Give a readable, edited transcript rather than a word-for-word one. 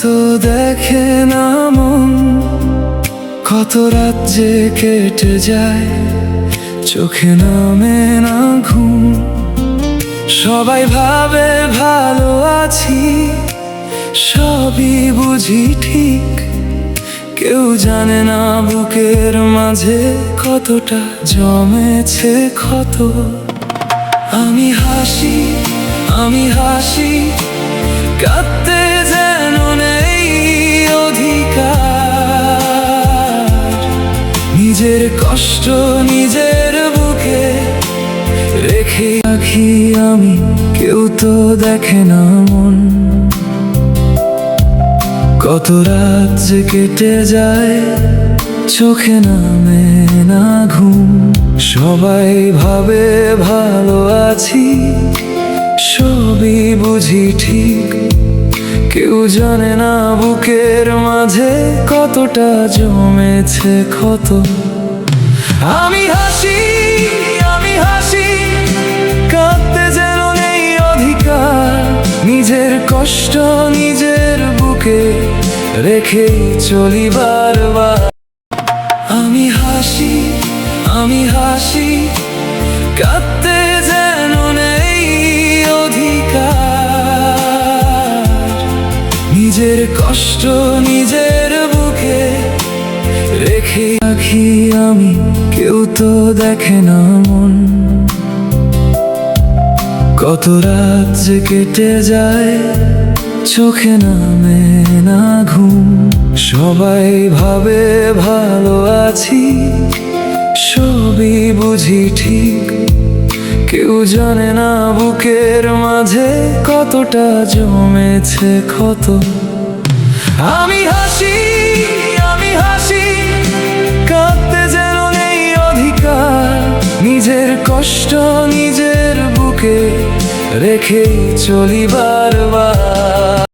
তো দেখে না মন, কত রাত যে কেটে যায়, চোখে নামে না ঘুম। সবাই ভাবে ভালো আছি, সবই বুঝি ঠিক, কেউ জানে না বুকের মাঝে কতটা জমেছে ক্ষত। আমি হাসি, আমি হাসি, কাঁদতে যেন নেই অধিকার। নিজের কষ্ট নিজের বুকে রেখে রাখি আমি, কেউ তো দেখে না মন। কত রাত যে কেটে যায়, চোখে নামে না ঘুম। সবাই ভাবে ভালো আছি, সবই বুঝি ঠিক, কেউ জানে না বুকের মাঝে কতটা জমেছে ক্ষত। আমি হাসি, আমি হাসি, কাঁদতে যেন নেই অধিকার। নিজের কষ্ট নিজের বুকে রেখে চলি বারবার। আমি হাসি, আমি হাসি, কাঁদতে যেন নেই অধিকার। নিজের কষ্ট নিজের বুকে রেখে রাখি আমি, কেউ তো দেখে না মন। কত রাত যে কেটে যায়, চোখে নামে না ঘুম। সবাই ভাবে ভালো আছি, সবই বুঝি ঠিক, কেউ জানে না বুকের মাঝে কতটা জমেছে ক্ষত। আমি হাসি, আমি হাসি, কাঁদতে যেন নেই অধিকার। নিজের কষ্ট নিজের বুকে রেখে চলি বারবার।